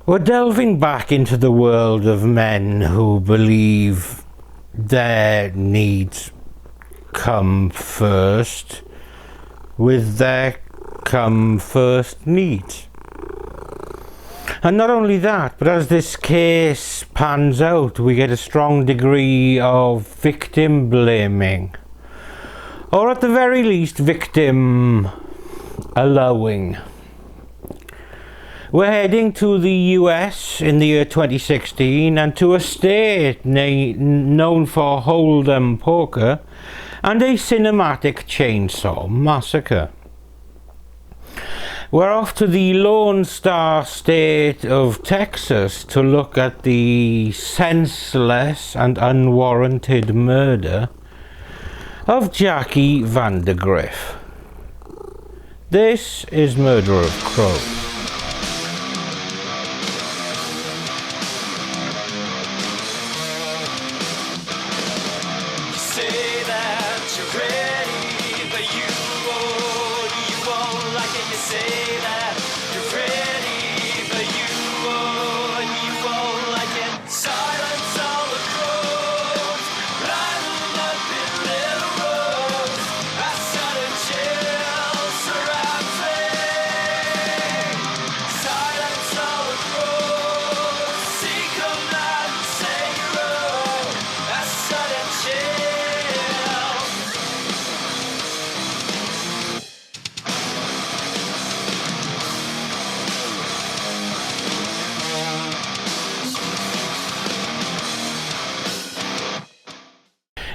We're delving back into the world of men who believe their needs come first with their come first needs. And not only that, but as this case pans out, we get a strong degree of victim blaming, or at the very least victim allowing. We're heading to the US in the year 2016 and to a state known for hold'em poker and a cinematic chainsaw massacre. We're off to the Lone Star state of Texas to look at the senseless and unwarranted murder of Jackie Vandagriff. This is Murder of Crows.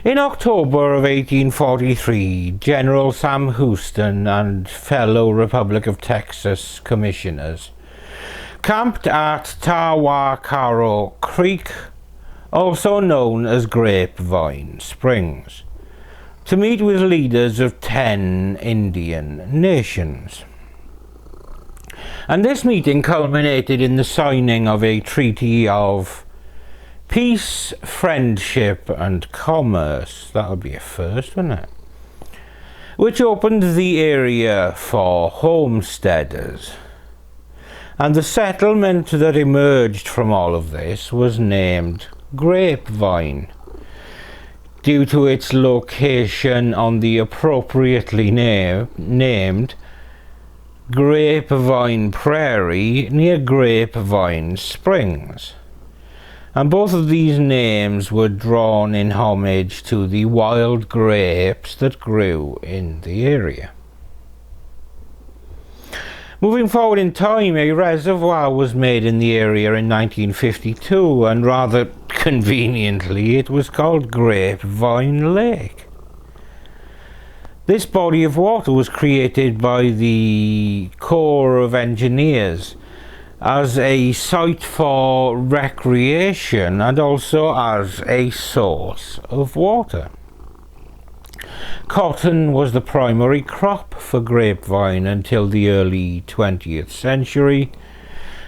In October of 1843, General Sam Houston and fellow Republic of Texas commissioners camped at Tawakaro Creek, also known as Grapevine Springs, to meet with leaders of 10 Indian nations. And this meeting culminated in the signing of a treaty of peace, friendship and commerce. That'll be a first, wouldn't it? Which opened the area for homesteaders. And the settlement that emerged from all of this was named Grapevine, due to its location on the appropriately named Grapevine Prairie near Grapevine Springs. And both of these names were drawn in homage to the wild grapes that grew in the area. Moving forward in time, a reservoir was made in the area in 1952, and rather conveniently it was called Grapevine Lake. This body of water was created by the Corps of Engineers as a site for recreation and also as a source of water. Cotton was the primary crop for Grapevine until the early 20th century,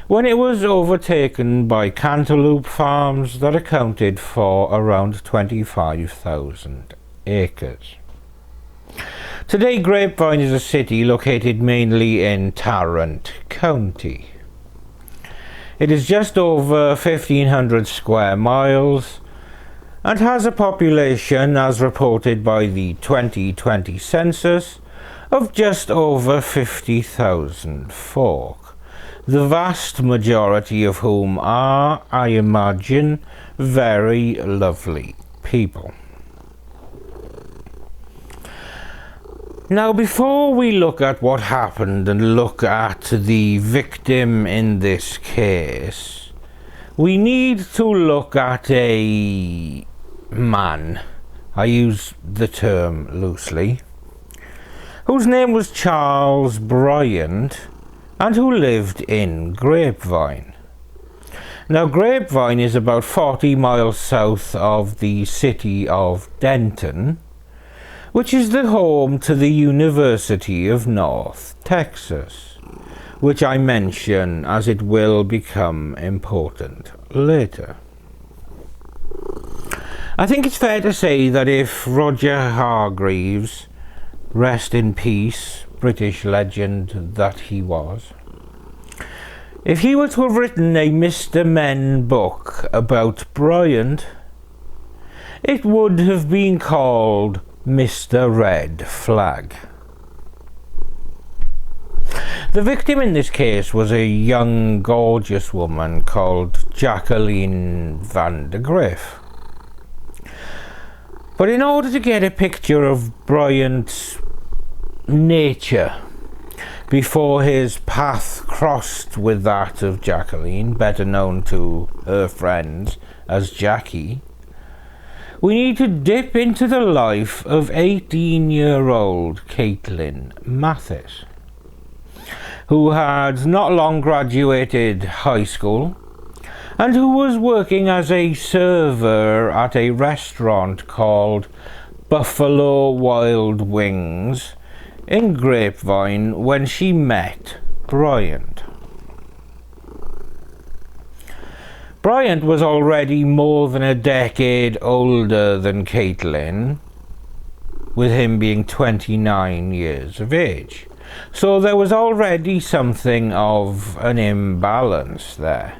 when it was overtaken by cantaloupe farms that accounted for around 25,000 acres. Today, Grapevine is a city located mainly in Tarrant County. It is just over 1,500 square miles and has a population, as reported by the 2020 census, of just over 50,000 folk, the vast majority of whom are, I imagine, very lovely people. Now, before we look at what happened and look at the victim in this case, we need to look at a man, I use the term loosely, whose name was Charles Bryant and who lived in Grapevine. Now, Grapevine is about 40 miles south of the city of Denton, which is the home to the University of North Texas, which I mention as it will become important later. I think it's fair to say that if Roger Hargreaves, rest in peace, British legend that he was, If he were to have written a Mr. Men book about Bryant, it would have been called Mr. Red Flag. The victim in this case was a young, gorgeous woman called Jacqueline Vandagriff. But in order to get a picture of Bryant's nature before his path crossed with that of Jacqueline, better known to her friends as Jackie, we need to dip into the life of 18-year-old Caitlin Mathis, who had not long graduated high school and who was working as a server at a restaurant called Buffalo Wild Wings in Grapevine when she met Bryant. Bryant was already more than a decade older than Caitlin, with him being 29 years of age. So there was already something of an imbalance there.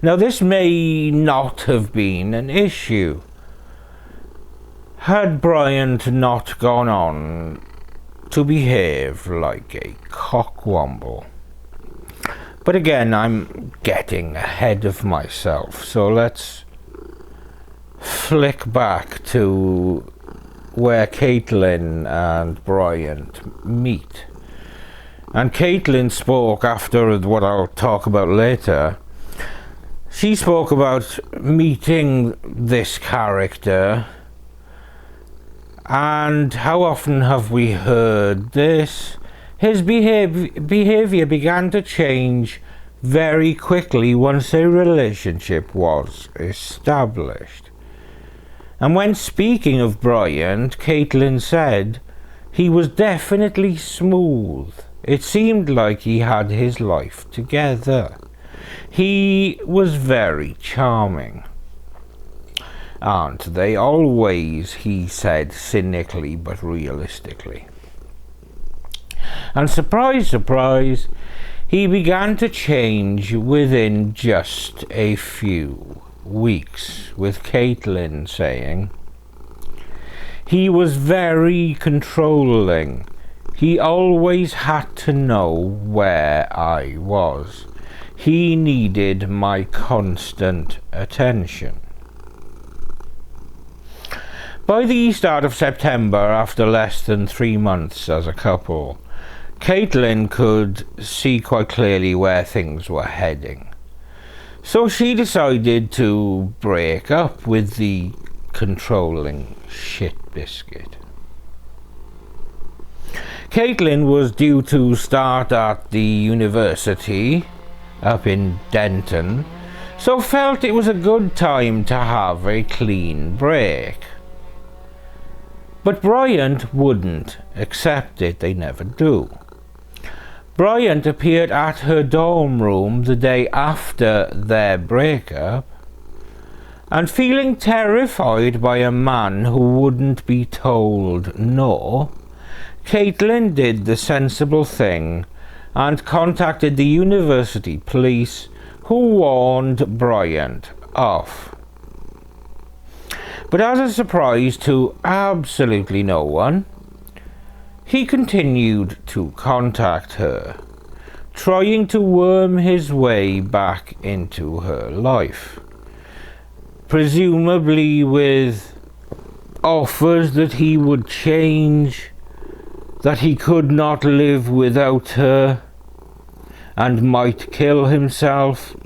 Now, this may not have been an issue had Bryant not gone on to behave like a cockwomble. But again, I'm getting ahead of myself, so let's flick back to where Caitlin and Bryant meet. And Caitlin spoke, after what I'll talk about later, she spoke about meeting this character, and how often have we heard this? His behavior began to change very quickly once a relationship was established. And when speaking of Bryant, Caitlin said he was definitely smooth. It seemed like he had his life together. He was very charming. Aren't they always, he said cynically but realistically. And surprise, surprise, he began to change within just a few weeks, with Caitlin saying he was very controlling. He always had to know where I was. He needed my constant attention. By the start of September, after less than 3 months as a couple, Caitlin could see quite clearly where things were heading. So she decided to break up with the controlling shit biscuit. Caitlin was due to start at the university up in Denton, so felt it was a good time to have a clean break. But Bryant wouldn't accept it, they never do. Bryant appeared at her dorm room the day after their breakup, and feeling terrified by a man who wouldn't be told no, Caitlin did the sensible thing and contacted the university police, who warned Bryant off. But as a surprise to absolutely no one, he continued to contact her, trying to worm his way back into her life, presumably with offers that he would change, that he could not live without her, and might kill himself.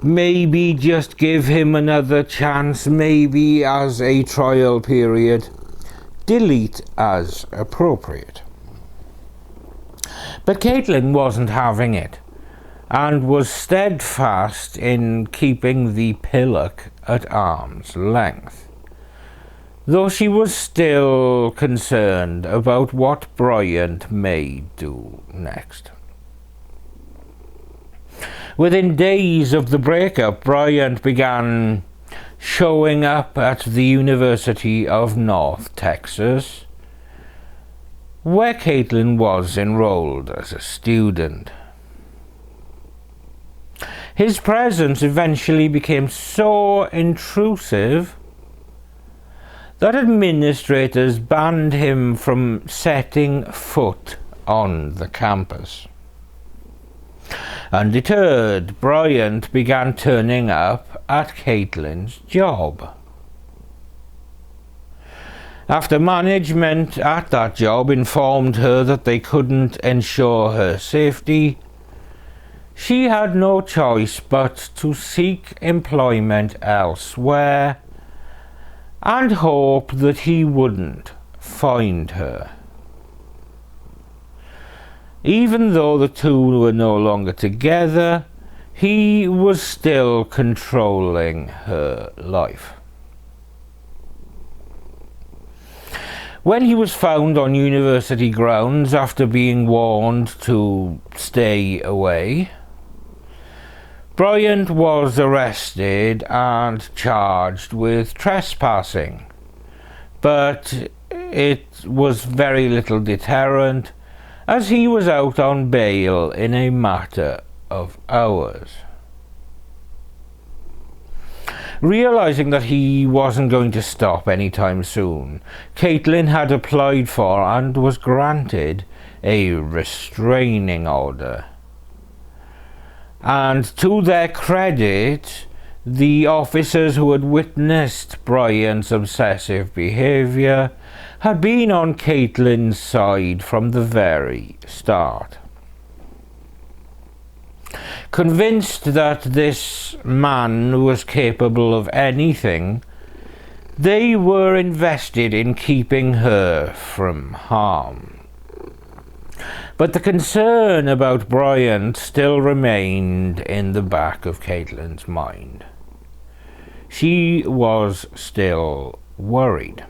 Maybe just give him another chance, maybe as a trial period. Delete as appropriate. But Caitlin wasn't having it, and was steadfast in keeping the pillock at arm's length, though she was still concerned about what Bryant may do next. Within days of the breakup, Bryant began showing up at the University of North Texas, where Caitlin was enrolled as a student. His presence eventually became so intrusive that administrators banned him from setting foot on the campus. Undeterred, Bryant began turning up at Caitlin's job. After management at that job informed her that they couldn't ensure her safety, she had no choice but to seek employment elsewhere and hope that he wouldn't find her. Even though the two were no longer together, he was still controlling her life. When he was found on university grounds after being warned to stay away, Bryant was arrested and charged with trespassing, but it was very little deterrent as he was out on bail in a matter of hours. Realizing that he wasn't going to stop anytime soon, Caitlin had applied for and was granted a restraining order. And to their credit, the officers who had witnessed Bryant's obsessive behaviour had been on Caitlin's side from the very start. Convinced that this man was capable of anything, they were invested in keeping her from harm. But the concern about Bryant still remained in the back of Caitlin's mind. She was still worried.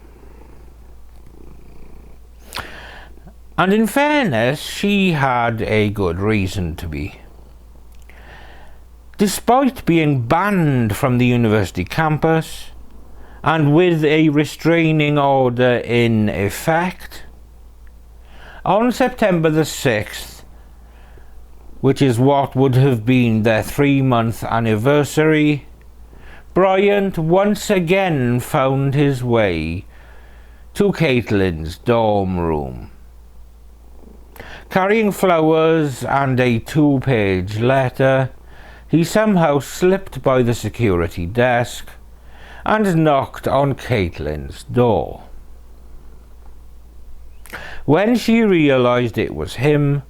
And in fairness, she had a good reason to be. Despite being banned from the university campus, and with a restraining order in effect, on September the 6th, which is what would have been their 3-month anniversary, Bryant once again found his way to Caitlin's dorm room. Carrying flowers and a 2-page letter, he somehow slipped by the security desk and knocked on Caitlin's door. When she realized it was him,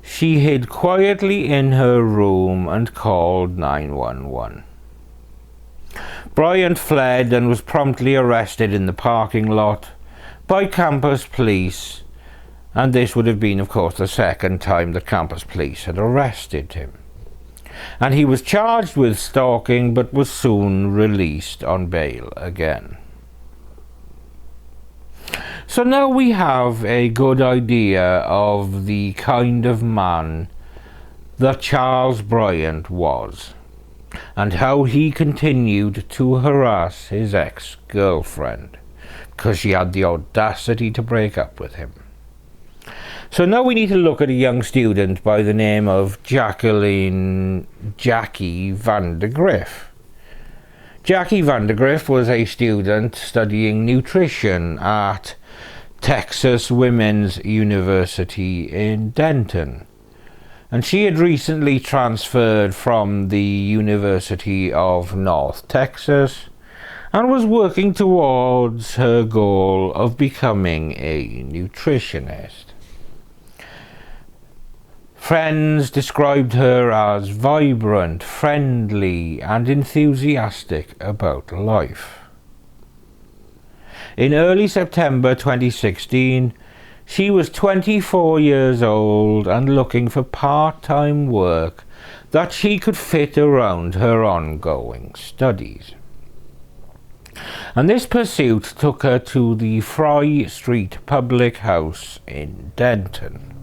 she hid quietly in her room and called 911. Bryant fled and was promptly arrested in the parking lot by campus police, and this would have been, of course, the second time the campus police had arrested him. And he was charged with stalking but was soon released on bail again. So now we have a good idea of the kind of man that Charles Bryant was, and how he continued to harass his ex-girlfriend because she had the audacity to break up with him. So now we need to look at a young student by the name of Jackie Vandagriff. Jackie Vandagriff was a student studying nutrition at Texas Women's University in Denton, and she had recently transferred from the University of North Texas and was working towards her goal of becoming a nutritionist. Friends described her as vibrant, friendly, and enthusiastic about life. In early September 2016, she was 24 years old and looking for part-time work that she could fit around her ongoing studies. And this pursuit took her to the Fry Street Public House in Denton.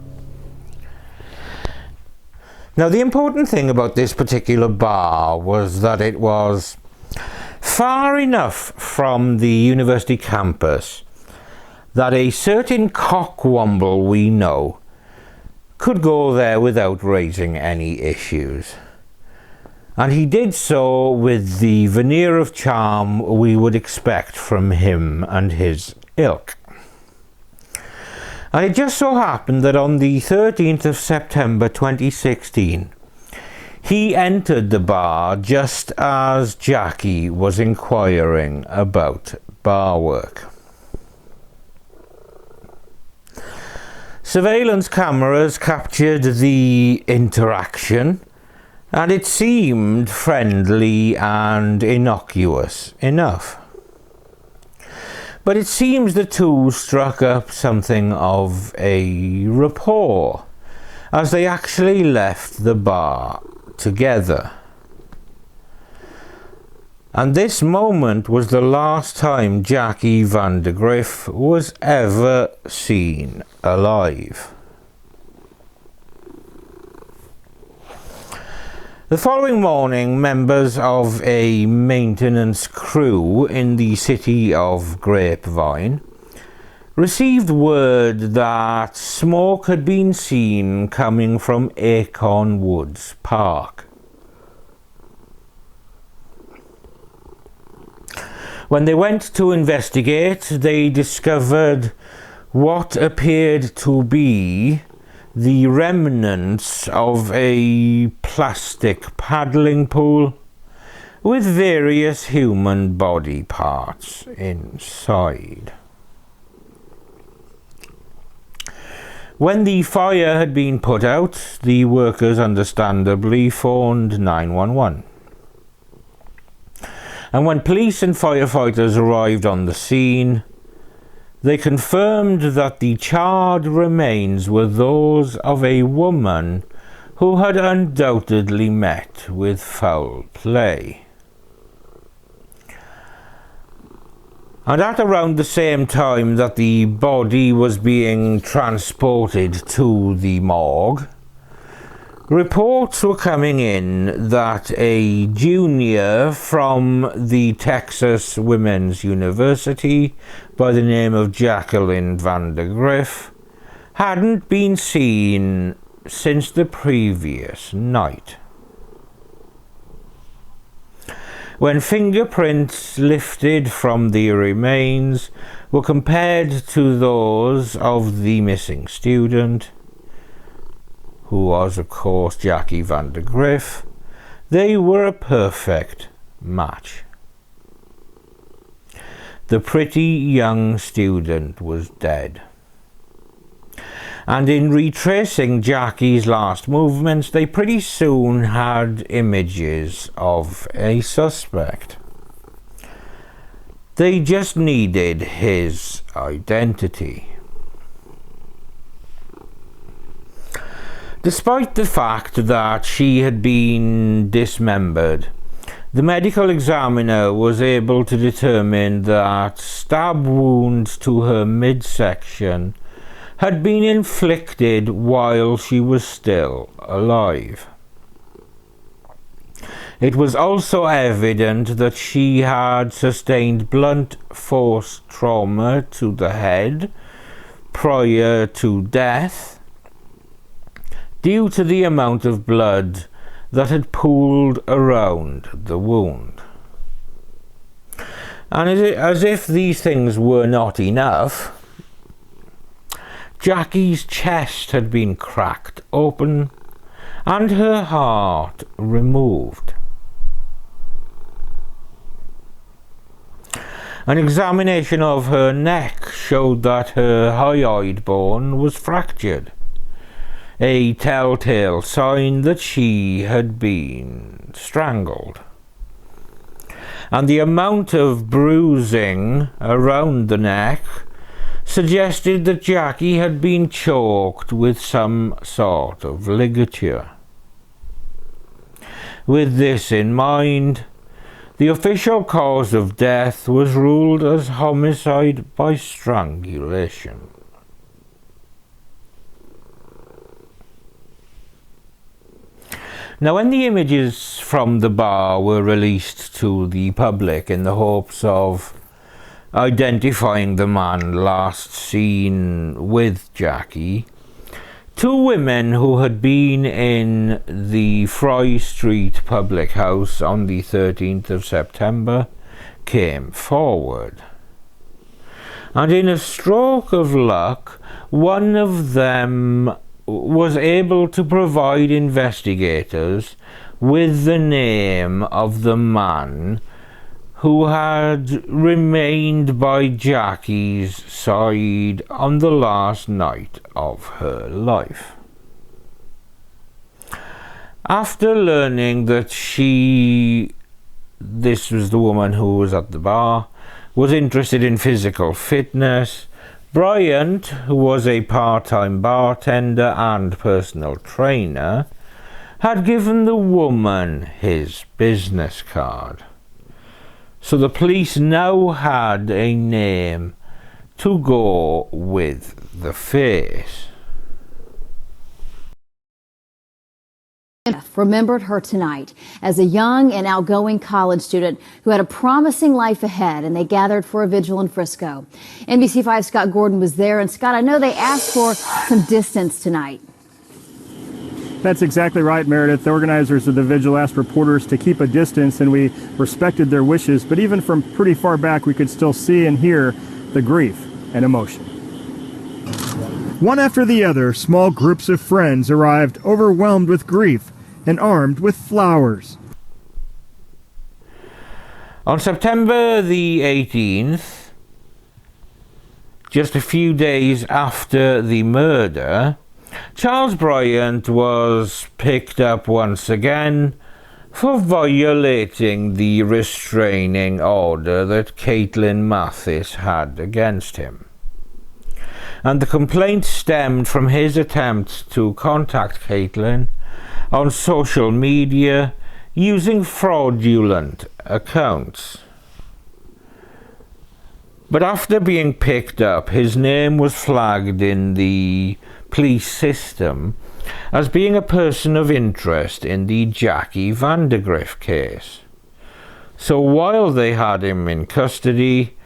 Now, the important thing about this particular bar was that it was far enough from the university campus that a certain cockwomble we know could go there without raising any issues. and he did so with the veneer of charm we would expect from him and his ilk. And it just so happened that on the 13th of September 2016, he entered the bar just as Jackie was inquiring about bar work. Surveillance cameras captured the interaction, and it seemed friendly and innocuous enough. But it seems the two struck up something of a rapport as they actually left the bar together. And this moment was the last time Jackie Vandagriff was ever seen alive. The following morning, members of a maintenance crew in the city of Grapevine received word that smoke had been seen coming from Acorn Woods Park. When they went to investigate, they discovered what appeared to be the remnants of a plastic paddling pool with various human body parts inside. When the fire had been put out, the workers understandably phoned 911. And when police and firefighters arrived on the scene, they confirmed that the charred remains were those of a woman who had undoubtedly met with foul play. And at around the same time that the body was being transported to the morgue, reports were coming in that a junior from the Texas Women's University by the name of Jacqueline Vandagriff hadn't been seen since the previous night. When fingerprints lifted from the remains were compared to those of the missing student, who was of course Jackie Vandagriff, they were a perfect match. The pretty young student was dead. And in retracing Jackie's last movements, they pretty soon had images of a suspect. They just needed his identity. Despite the fact that she had been dismembered, the medical examiner was able to determine that stab wounds to her midsection had been inflicted while she was still alive. It was also evident that she had sustained blunt force trauma to the head prior to death, due to the amount of blood that had pooled around the wound. And as if these things were not enough, Jackie's chest had been cracked open and her heart removed. An examination of her neck showed that her hyoid bone was fractured, a telltale sign that she had been strangled. And the amount of bruising around the neck suggested that Jackie had been choked with some sort of ligature. With this in mind, the official cause of death was ruled as homicide by strangulation. Now, when the images from the bar were released to the public in the hopes of identifying the man last seen with Jackie, Two women who had been in the Fry Street public house on the 13th of September came forward. And in a stroke of luck, one of them was able to provide investigators with the name of the man who had remained by Jackie's side on the last night of her life. After learning that this was the woman who was at the bar, was interested in physical fitness, Bryant, who was a part-time bartender and personal trainer, had given the woman his business card. So the police now had a name to go with the face. Remembered her tonight as a young and outgoing college student who had a promising life ahead, and they gathered for a vigil in Frisco. NBC5's Scott Gordon was there, and Scott, I know they asked for some distance tonight. That's exactly right, Meredith. The organizers of the vigil asked reporters to keep a distance, and we respected their wishes. But even from pretty far back, we could still see and hear the grief and emotion. One after the other, small groups of friends arrived overwhelmed with grief and armed with flowers. On September the 18th, just a few days after the murder, Charles Bryant was picked up once again for violating the restraining order that Caitlin Mathis had against him. And the complaint stemmed from his attempt to contact Caitlin on social media using fraudulent accounts. But after being picked up, his name was flagged in the police system as being a person of interest in the Jackie Vandagriff case. So while they had him in custody,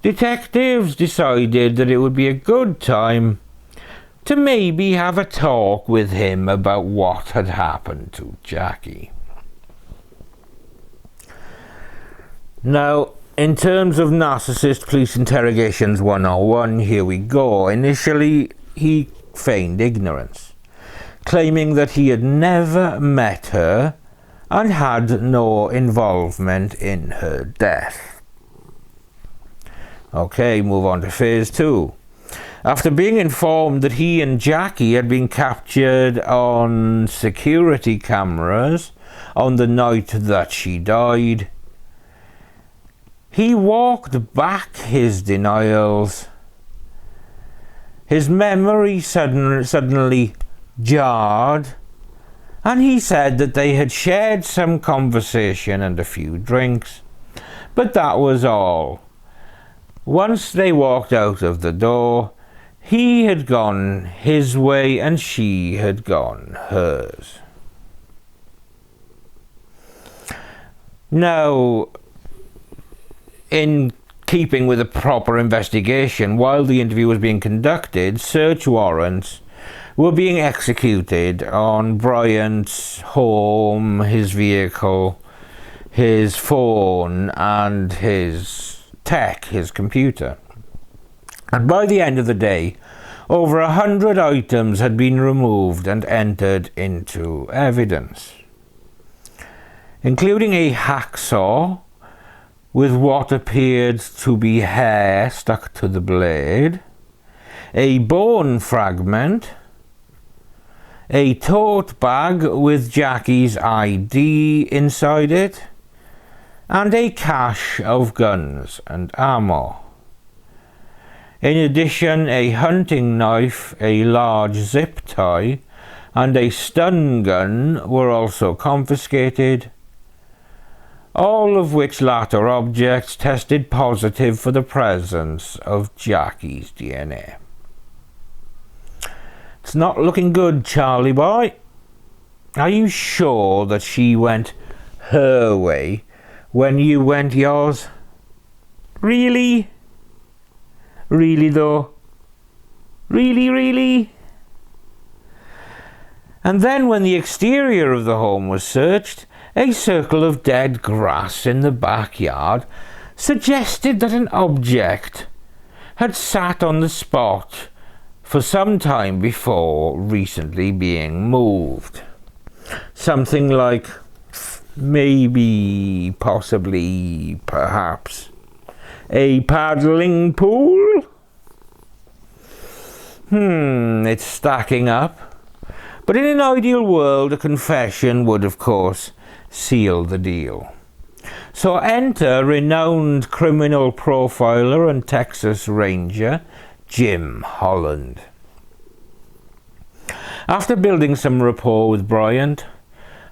detectives decided that it would be a good time to maybe have a talk with him about what had happened to Jackie. Now, in terms of narcissist police interrogations 101, here we go. Initially, he feigned ignorance, claiming that he had never met her and had no involvement in her death. Okay, move on to phase 2. After being informed that he and Jackie had been captured on security cameras on the night that she died, he walked back his denials. His memory suddenly jarred, and he said that they had shared some conversation and a few drinks, but that was all. Once they walked out of the door, he had gone his way and she had gone hers. Now, in keeping with a proper investigation, while the interview was being conducted, search warrants were being executed on Bryant's home, his vehicle, his phone, and his tech, his computer. And by the end of the day, over 100 items had been removed and entered into evidence, including a hacksaw with what appeared to be hair stuck to the blade, a bone fragment, a tote bag with Jackie's ID inside it, and a cache of guns and ammo. In addition, a hunting knife, a large zip tie, and a stun gun were also confiscated, all of which latter objects tested positive for the presence of Jackie's DNA. It's not looking good, Charlie boy. Are you sure that she went her way when you went yours? Really? Really though? Really? And then when the exterior of the home was searched, a circle of dead grass in the backyard suggested that an object had sat on the spot for some time before recently being moved. Something like, maybe, possibly, perhaps, a paddling pool? It's stacking up. But in an ideal world, a confession would, of course, seal the deal. So enter renowned criminal profiler and Texas Ranger, Jim Holland. After building some rapport with Bryant,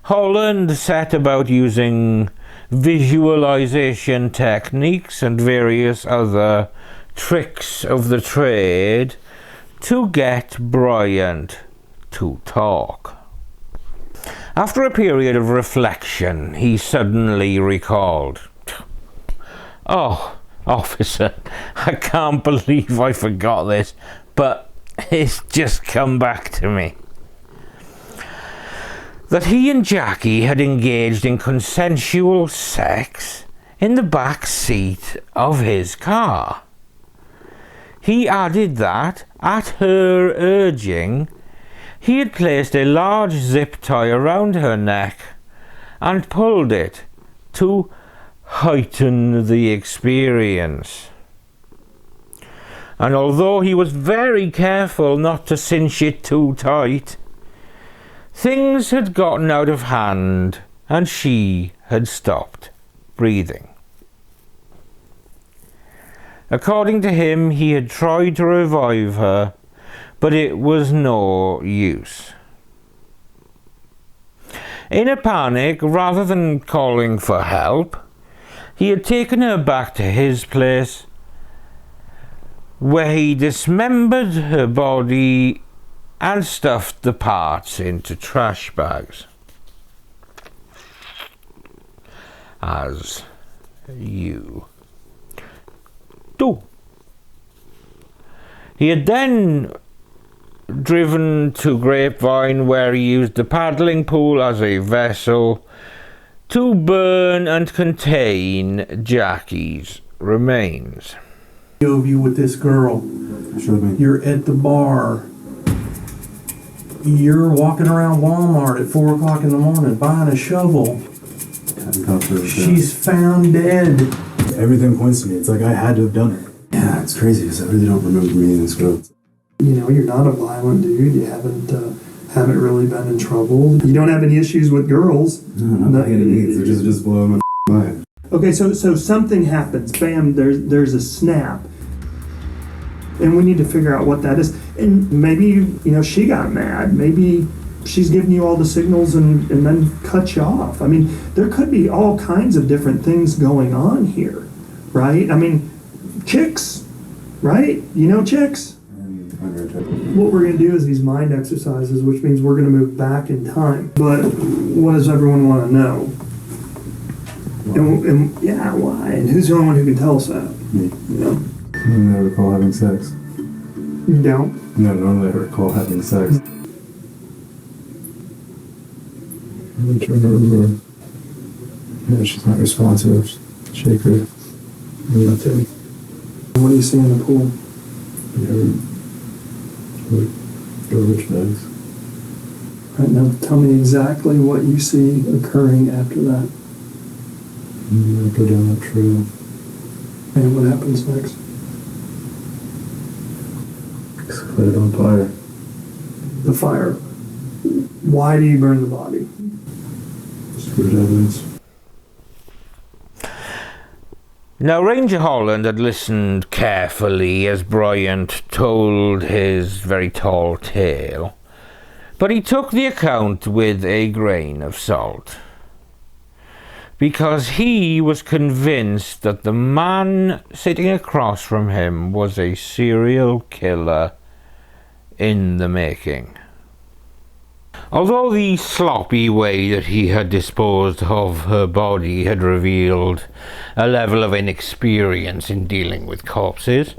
Holland set about using visualization techniques and various other tricks of the trade to get Bryant to talk. After a period of reflection, he suddenly recalled, "Oh, officer, I can't believe I forgot this, but it's just come back to me." That he and Jackie had engaged in consensual sex in the back seat of his car. He added that, at her urging, he had placed a large zip tie around her neck and pulled it to heighten the experience. And although he was very careful not to cinch it too tight, things had gotten out of hand and she had stopped breathing. According to him, he had tried to revive her, but it was no use. In a panic, rather than calling for help, he had taken her back to his place, where he dismembered her body and stuffed the parts into trash bags. As you do. He had then driven to Grapevine, where he used the paddling pool as a vessel to burn and contain Jackie's remains. Of you with this girl. You're at the bar. You're walking around Walmart at 4 o'clock in the morning buying a shovel. She's found dead. Everything points to me. It's like I had to have done it. Yeah, it's crazy because I really don't remember reading this quote. You know, you're not a violent dude. You haven't really been in trouble. You don't have any issues with girls. No, not any needs. They're just blowing my mind. Okay, so something happens. Bam, there's a snap. And we need to figure out what that is. And maybe, she got mad. Maybe she's giving you all the signals and then cut you off. I mean, there could be all kinds of different things going on here, right? I mean, chicks, right? Chicks? What we're going to do is these mind exercises, which means we're going to move back in time. But what does everyone want to know? And yeah, why? And who's the only one who can tell us that? Me. I don't recall having sex. You don't? No, normally I recall having sex. I'm trying to remember. Yeah, she's not responsive. Shake her. Nothing. What do you see in the pool? Garbage bags. Right, now tell me exactly what you see occurring after that. I go down that trail. And what happens next? It's lit on fire. The fire. Why do you burn the body? Just good evidence. Now, Ranger Holland had listened carefully as Bryant told his very tall tale, but he took the account with a grain of salt, because he was convinced that the man sitting across from him was a serial killer in the making. Although the sloppy way that he had disposed of her body had revealed a level of inexperience in dealing with corpses,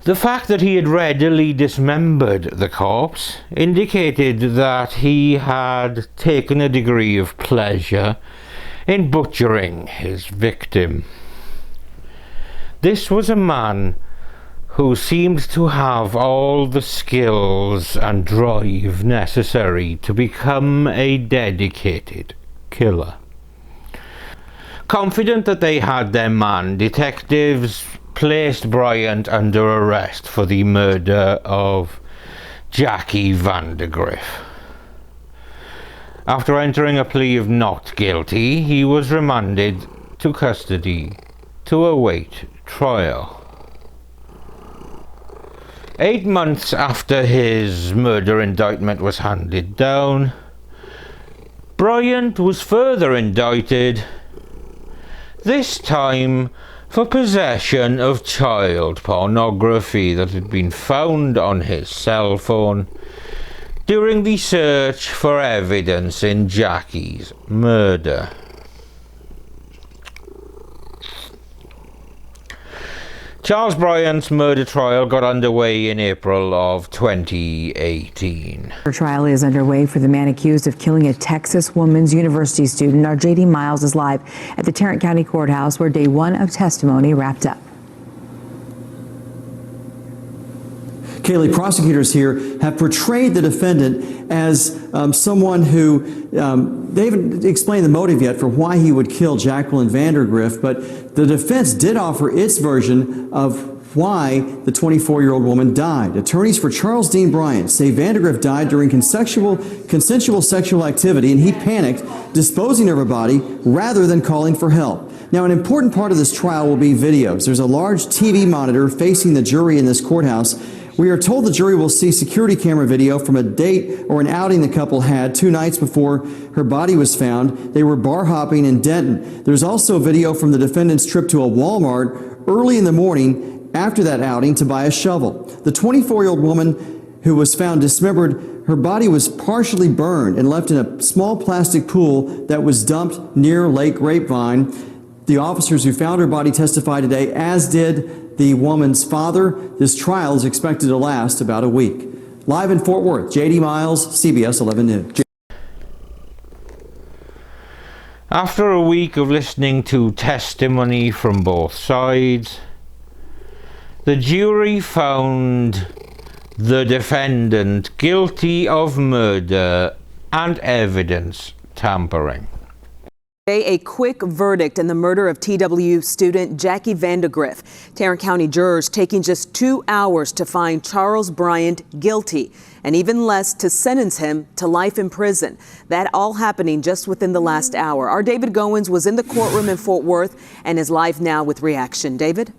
The fact that he had readily dismembered the corpse indicated that he had taken a degree of pleasure in butchering his victim. This was a man who seemed to have all the skills and drive necessary to become a dedicated killer. Confident that they had their man, detectives placed Bryant under arrest for the murder of Jackie Vandagriff. After entering a plea of not guilty, he was remanded to custody to await trial. 8 months after his murder indictment was handed down, Bryant was further indicted, this time for possession of child pornography that had been found on his cell phone during the search for evidence in Jackie's murder. Charles Bryant's murder trial got underway in April of 2018. Her trial is underway for the man accused of killing a Texas women's university student. Our J.D. Miles is live at the Tarrant County Courthouse where day one of testimony wrapped up. Kaylee, prosecutors here have portrayed the defendant as someone who, they haven't explained the motive yet for why he would kill Jacqueline Vandagriff, but the defense did offer its version of why the 24-year-old woman died. Attorneys for Charles Dean Bryant say Vandagriff died during consensual sexual activity, and he panicked, disposing of her body rather than calling for help. Now, an important part of this trial will be videos. There's a large TV monitor facing the jury in this courthouse. We are told the jury will see security camera video from a date or an outing the couple had 2 nights before her body was found. They were bar hopping in Denton. There's also video from the defendant's trip to a Walmart early in the morning after that outing to buy a shovel. The 24-year-old woman who was found dismembered, her body was partially burned and left in a small plastic pool that was dumped near Lake Grapevine. The officers who found her body testified today, as did the woman's father. This trial is expected to last about a week. Live in Fort Worth, J.D. Miles, CBS 11 News. After a week of listening to testimony from both sides, the jury found the defendant guilty of murder and evidence tampering. A quick verdict in the murder of TW student Jackie Vandagriff. Tarrant County jurors taking just 2 hours to find Charles Bryant guilty and even less to sentence him to life in prison. That all happening just within the last hour. Our David Goins was in the courtroom in Fort Worth and is live now with reaction. David?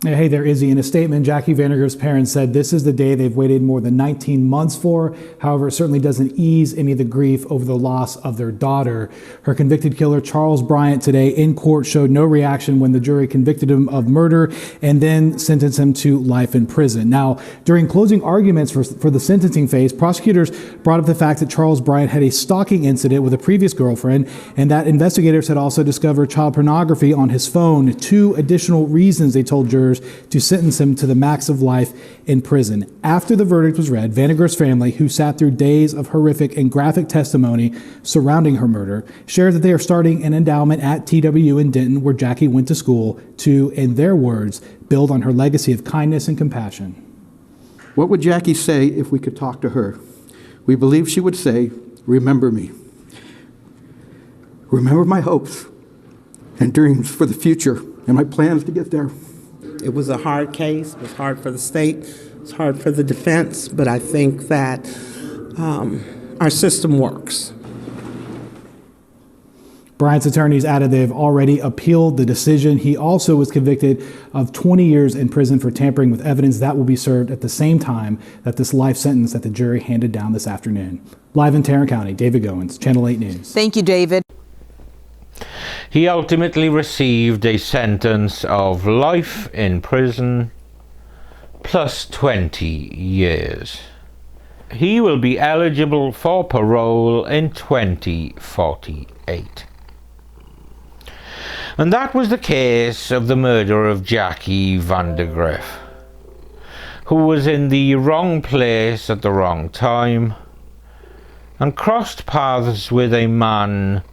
Hey there, Izzy. In a statement, Jackie Vandagriff's parents said this is the day they've waited more than 19 months for. However, it certainly doesn't ease any of the grief over the loss of their daughter. Her convicted killer, Charles Bryant, today in court showed no reaction when the jury convicted him of murder and then sentenced him to life in prison. Now, during closing arguments for the sentencing phase, prosecutors brought up the fact that Charles Bryant had a stalking incident with a previous girlfriend and that investigators had also discovered child pornography on his phone. 2 additional reasons they told jurors to sentence him to the max of life in prison. After the verdict was read, Vandagriff's family, who sat through days of horrific and graphic testimony surrounding her murder, shared that they are starting an endowment at TW in Denton, where Jackie went to school, to, in their words, build on her legacy of kindness and compassion. What would Jackie say if we could talk to her? We believe she would say, "Remember me. Remember my hopes and dreams for the future and my plans to get there." It was a hard case. It was hard for the state. It was hard for the defense. But I think that our system works. Bryant's attorneys added they have already appealed the decision. He also was convicted of 20 years in prison for tampering with evidence that will be served at the same time that this life sentence that the jury handed down this afternoon. Live in Tarrant County, David Goins, Channel 8 News. Thank you, David. He ultimately received a sentence of life in prison plus 20 years. He will be eligible for parole in 2048. And that was the case of the murder of Jackie Vandagriff, who was in the wrong place at the wrong time and crossed paths with a man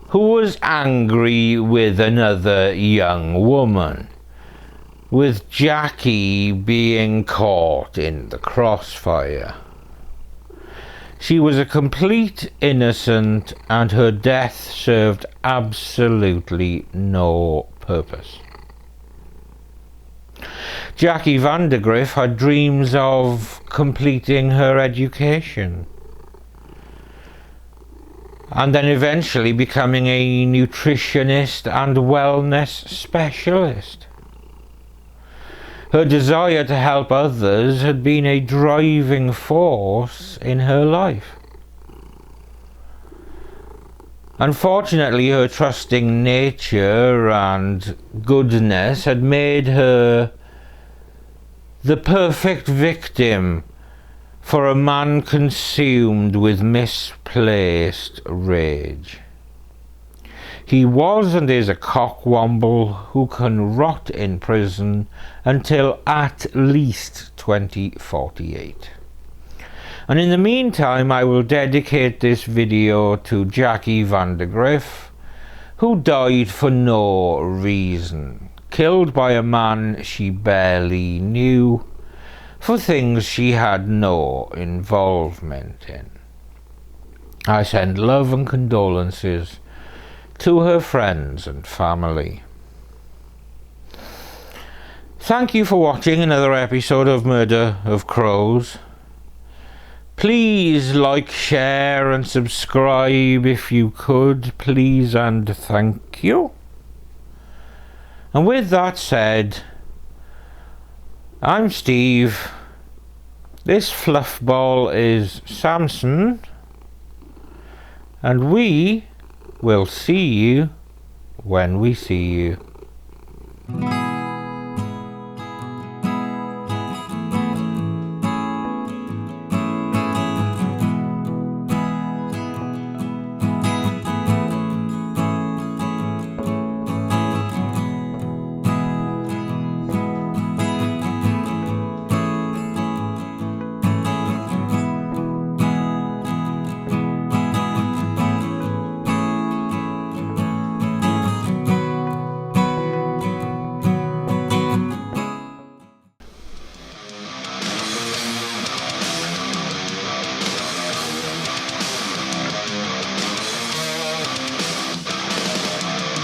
who was angry with another young woman, with Jackie being caught in the crossfire. She was a complete innocent, and her death served absolutely no purpose. Jackie Vandagriff had dreams of completing her education and then eventually becoming a nutritionist and wellness specialist. Her desire to help others had been a driving force in her life. Unfortunately, her trusting nature and goodness had made her the perfect victim for a man consumed with misplaced rage. He was and is a cockwomble who can rot in prison until at least 2048. And in the meantime, I will dedicate this video to Jackie Vandagriff, who died for no reason, killed by a man she barely knew, for things she had no involvement in. I send love and condolences to her friends and family. Thank you for watching another episode of Murder of Crows. Please like, share and subscribe if you could, please and thank you. And with that said, I'm Steve, this fluffball is Samson, and we will see you when we see you.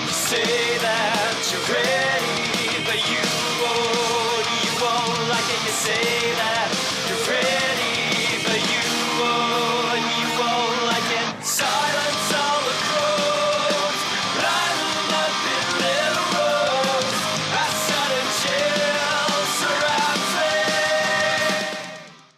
Say that you're ready, but you won't like it, you say